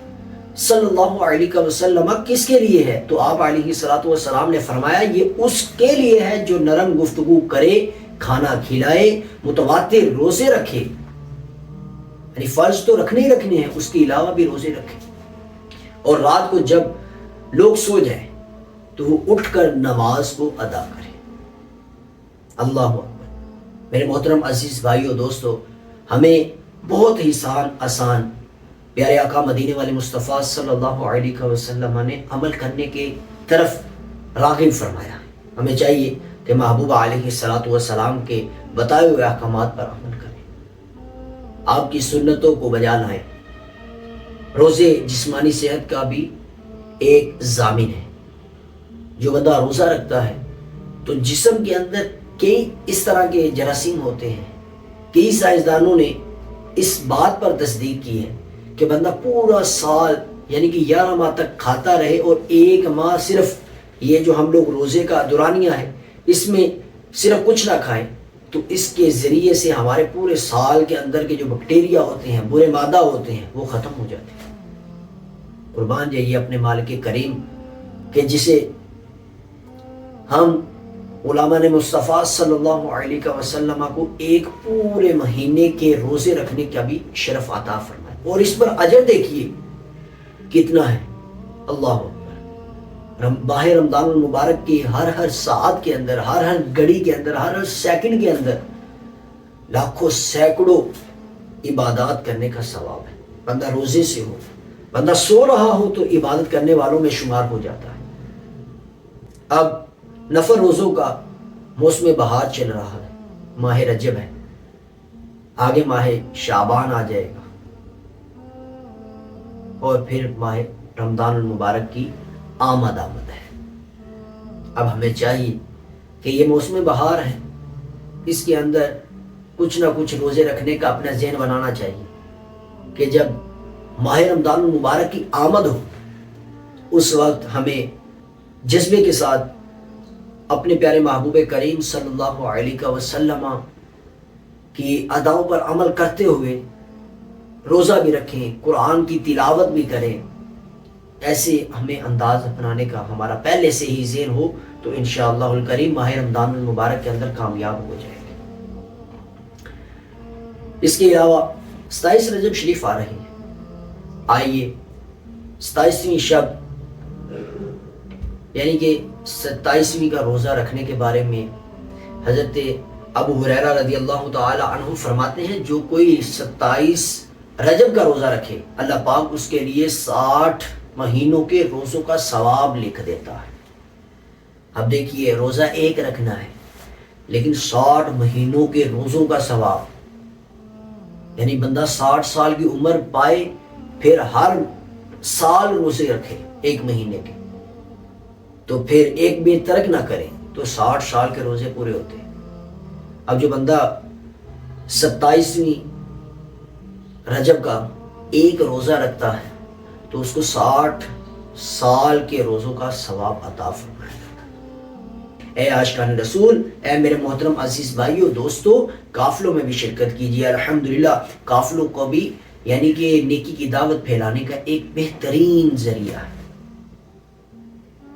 صلی اللہ علیہ وسلم کس کے لیے ہے؟ تو آپ علیہ الصلوۃ والسلام نے فرمایا یہ اس کے لیے ہے جو نرم گفتگو کرے، کھانا کھلائے، متواتر روزے رکھے، یعنی فرض تو رکھنے ہی رکھنے ہیں، اس کے علاوہ بھی روزے رکھے، اور رات کو جب لوگ سو جائیں تو وہ اٹھ کر نماز کو ادا کرے۔ اللہ اکبر۔ میرے محترم عزیز بھائیو دوستو، ہمیں بہت ہی آسان پیارے آقا مدینے والے مصطفیٰ صلی اللہ علیہ وسلم نے عمل کرنے کے طرف راغب فرمایا۔ ہمیں چاہیے کہ محبوب علیہ الصلوۃ والسلام کے بتائے ہوئے احکامات پر عمل کریں، آپ کی سنتوں کو بجا لائیں۔ روزے جسمانی صحت کا بھی ایک ضامن ہے۔ جو بندہ روزہ رکھتا ہے تو جسم کے اندر کئی اس طرح کے جراثیم ہوتے ہیں۔ کئی سائنسدانوں نے اس بات پر تصدیق کی ہے کہ بندہ پورا سال یعنی کہ 11 ماہ تک کھاتا رہے اور 1 ماہ صرف یہ جو ہم لوگ روزے کا دورانیہ ہے اس میں صرف کچھ نہ کھائیں، تو اس کے ذریعے سے ہمارے پورے سال کے اندر کے جو بیکٹیریا ہوتے ہیں، برے مادہ ہوتے ہیں، وہ ختم ہو جاتے ہیں۔ قربان جائیے اپنے مالک کریم کہ جسے ہم علماء نے مصطفیٰ صلی اللہ علیہ وسلم کو ایک پورے مہینے کے روزے رکھنے کا بھی شرف عطا فرمائے، اور اس پر اجر دیکھیے کتنا ہے۔ اللہ اکبر۔ ماہ رمضان المبارک کی ہر ساعت کے اندر، ہر گھڑی کے اندر، ہر سیکنڈ کے اندر لاکھوں سینکڑوں عبادات کرنے کا ثواب ہے۔ بندہ روزے سے ہو، بندہ سو رہا ہو تو عبادت کرنے والوں میں شمار ہو جاتا ہے۔ اب نفل روزوں کا موسم بہار چل رہا ہے، ماہ رجب ہے، آگے ماہ شعبان آ جائے گا اور پھر ماہ رمضان المبارک کی آمد ہے۔ اب ہمیں چاہیے کہ یہ موسم بہار ہے، اس کے اندر کچھ نہ کچھ روزے رکھنے کا اپنا ذہن بنانا چاہیے کہ جب ماہ رمضان المبارک کی آمد ہو اس وقت ہمیں جذبے کے ساتھ اپنے پیارے محبوب کریم صلی اللہ علیہ وسلم کی اداؤں پر عمل کرتے ہوئے روزہ بھی رکھیں، قرآن کی تلاوت بھی کریں۔ ایسے ہمیں انداز اپنانے کا ہمارا پہلے سے ہی ذہن ہو تو انشاءاللہ الکریم ماہ رمضان المبارک کے اندر کامیاب ہو جائے گے۔ اس کے علاوہ 27 رجب شریف آ رہی ہے، آئیے 27ویں شب یعنی کہ 27ویں کا روزہ رکھنے کے بارے میں حضرت ابو ہریرہ رضی اللہ تعالی عنہ فرماتے ہیں جو کوئی 27 رجب کا روزہ رکھے اللہ پاک اس کے لیے 60 مہینوں کے روزوں کا ثواب لکھ دیتا ہے۔ اب دیکھیے روزہ ایک رکھنا ہے لیکن 60 مہینوں کے روزوں کا ثواب، یعنی بندہ 60 سال کی عمر پائے پھر ہر سال روزے رکھے ایک مہینے کے، تو پھر ایک بھی ترک نہ کرے تو 60 سال کے روزے پورے ہوتے ہیں۔ اب جو بندہ 27ویں رجب کا ایک روزہ رکھتا ہے تو اس کو 60 سال کے روزوں کا ثواب عطا فرمائے گا۔ اے عاشقان رسول، اے میرے محترم عزیز بھائیو دوستو، قافلوں میں بھی شرکت کیجیے۔ الحمدللہ قافلوں کو بھی یعنی کہ نیکی کی دعوت پھیلانے کا ایک بہترین ذریعہ ہے،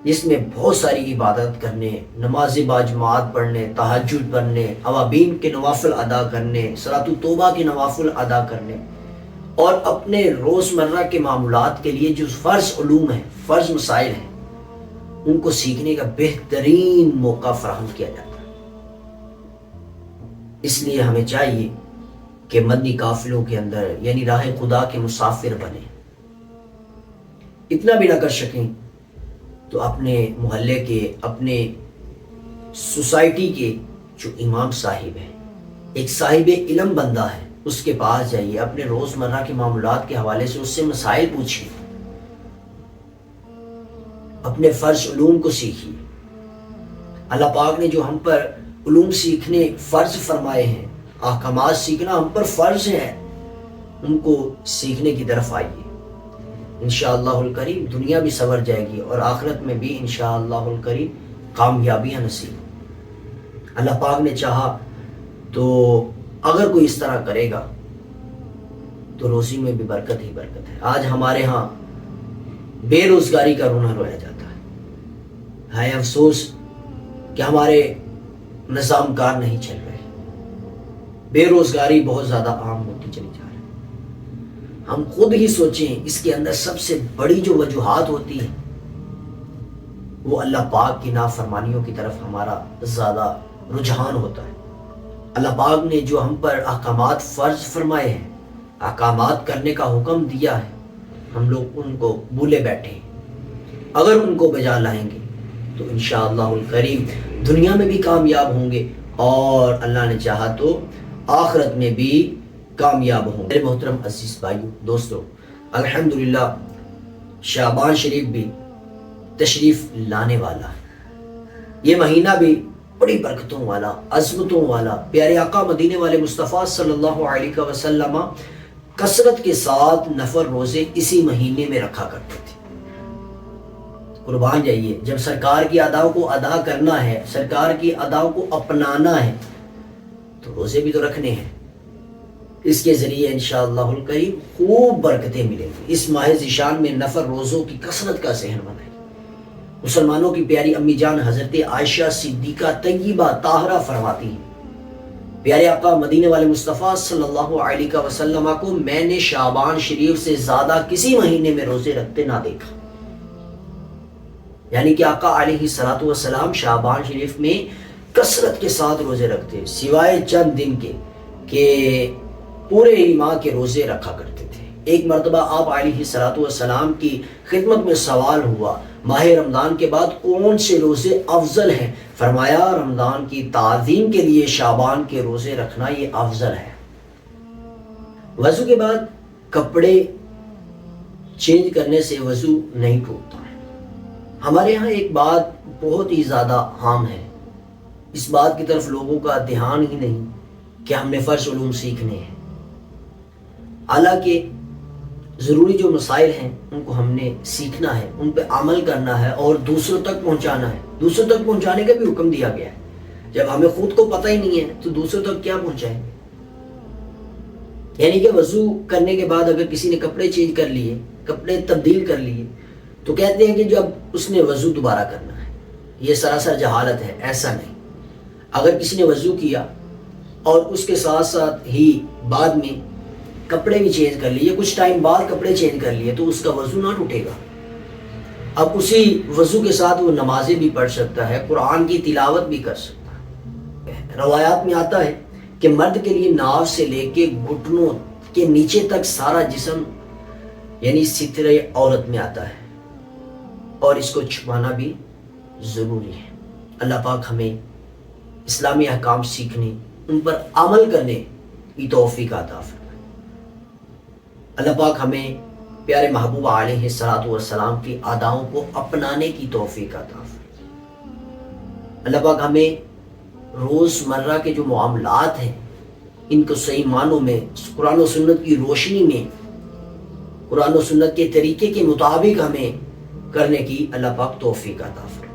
جس میں بہت ساری عبادت کرنے، نماز باجماعت پڑھنے، تہجد پڑھنے، اوابین کے نوافل ادا کرنے، صلاۃ التوبہ کے نوافل ادا کرنے اور اپنے روزمرہ کے معاملات کے لیے جو فرض علوم ہیں، فرض مسائل ہیں، ان کو سیکھنے کا بہترین موقع فراہم کیا جاتا ہے۔ اس لیے ہمیں چاہیے کہ مدنی قافلوں کے اندر یعنی راہ خدا کے مسافر بنے۔ اتنا بھی نہ کر سکیں تو اپنے محلے کے، اپنے سوسائٹی کے جو امام صاحب ہیں، ایک صاحب علم بندہ ہے، اس کے پاس جائیے، اپنے روزمرہ کے معاملات کے حوالے سے اس سے مسائل پوچھیے، اپنے فرض علوم کو سیکھیے۔ اللہ پاک نے جو ہم پر علوم سیکھنے فرض فرمائے ہیں، احکامات سیکھنا ہم پر فرض ہے، ان کو سیکھنے کی طرف آئیے۔ انشاءاللہ الکریم دنیا بھی سنور جائے گی اور آخرت میں بھی انشاءاللہ الکریم کامیابیاں نصیب۔ اللہ پاک نے چاہا تو اگر کوئی اس طرح کرے گا تو روزی میں بھی برکت ہی برکت ہے۔ آج ہمارے ہاں بے روزگاری کا رونا رویا جاتا ہے افسوس کہ ہمارے نظام کار نہیں چل رہے، بے روزگاری بہت زیادہ عام ہوتی چلی جا رہی ہے۔ ہم خود ہی سوچیں، اس کے اندر سب سے بڑی جو وجوہات ہوتی ہیں وہ اللہ پاک کی نافرمانیوں کی طرف ہمارا زیادہ رجحان ہوتا ہے۔ اللہ پاک نے جو ہم پر احکامات فرض فرمائے ہیں، احکامات کرنے کا حکم دیا ہے، ہم لوگ ان کو بھولے بیٹھے ہیں۔ اگر ان کو بجا لائیں گے تو انشاءاللہ الکریم دنیا میں بھی کامیاب ہوں گے اور اللہ نے چاہا تو آخرت میں بھی کامیاب ہوں گے۔ میرے محترم عزیز بھائیو دوستو، الحمدللہ شعبان شریف بھی تشریف لانے والا ہے۔ یہ مہینہ بھی بڑی برکتوں والا، عظمتوں والا، پیارے آقا مدینے والے مصطفیٰ صلی اللہ علیہ وسلم کثرت کے ساتھ نفل روزے اسی مہینے میں رکھا کرتے تھے۔ قربان جائیے، جب سرکار کی اداؤں کو ادا کرنا ہے، سرکار کی اداؤں کو اپنانا ہے تو روزے بھی تو رکھنے ہیں۔ اس کے ذریعے انشاءاللہ الکریم خوب برکتیں ملیں گی۔ اس ماہ ذیشان میں نفل روزوں کی کثرت کا ذہن بنائیں۔ مسلمانوں کی پیاری امی جان حضرت عائشہ صدیقہ طیبہ طاہرہ فرماتی ہیں، پیارے آقا مدینے والے مصطفیٰ صلی اللہ علیہ وسلم کو میں نے شعبان شریف سے زیادہ کسی مہینے میں روزے رکھتے نہ دیکھا۔ یعنی کہ آقا علیہ الصلوۃ والسلام شعبان شریف میں کثرت کے ساتھ روزے رکھتے، سوائے چند دن کے کہ پورے ہی ماہ کے روزے رکھا کرتے تھے۔ ایک مرتبہ آپ علیہ الصلوۃ والسلام کی خدمت میں سوال ہوا، ماہ رمضان کے بعد کون سے روزے افضل ہیں؟ فرمایا رمضان کی تعظیم کے لیے شعبان کے روزے رکھنا یہ افضل ہے۔ وضو کے بعد کپڑے چینج کرنے سے وضو نہیں ٹوٹتا ہے۔ ہمارے ہاں ایک بات بہت ہی زیادہ عام ہے، اس بات کی طرف لوگوں کا دھیان ہی نہیں کہ ہم نے فرض علوم سیکھنے ہیں، حالانکہ ضروری جو مسائل ہیں ان کو ہم نے سیکھنا ہے، ان پہ عمل کرنا ہے اور دوسروں تک پہنچانا ہے۔ دوسروں تک پہنچانے کا بھی حکم دیا گیا ہے۔ جب ہمیں خود کو پتہ ہی نہیں ہے تو دوسروں تک کیا پہنچائیں گے؟ یعنی کہ وضو کرنے کے بعد اگر کسی نے کپڑے چینج کر لیے، کپڑے تبدیل کر لیے، تو کہتے ہیں کہ جب اس نے وضو دوبارہ کرنا ہے۔ یہ سراسر جہالت ہے، ایسا نہیں۔ اگر کسی نے وضو کیا اور اس کے ساتھ ساتھ ہی بعد میں کپڑے بھی چینج کر لیے، کچھ ٹائم بعد کپڑے چینج کر لیے، تو اس کا وضو نہ ٹوٹے گا۔ اب اسی وضو کے ساتھ وہ نمازیں بھی پڑھ سکتا ہے، قرآن کی تلاوت بھی کر سکتا ہے۔ روایات میں آتا ہے کہ مرد کے لیے ناف سے لے کے گھٹنوں کے نیچے تک سارا جسم یعنی سترے عورت میں آتا ہے، اور اس کو چھپانا بھی ضروری ہے۔ اللہ پاک ہمیں اسلامی احکام سیکھنے، ان پر عمل کرنے کی توفیق عطا فرمائے۔ اللہ پاک ہمیں پیارے محبوب علیہ الصلوۃ والسلام کی اداؤں کو اپنانے کی توفیق عطا فرمائے۔ اللہ پاک ہمیں روزمرہ کے جو معاملات ہیں ان کو صحیح معنوں میں قرآن و سنت کی روشنی میں، قرآن و سنت کے طریقے کے مطابق ہمیں کرنے کی اللہ پاک توفیق عطا فرمائے۔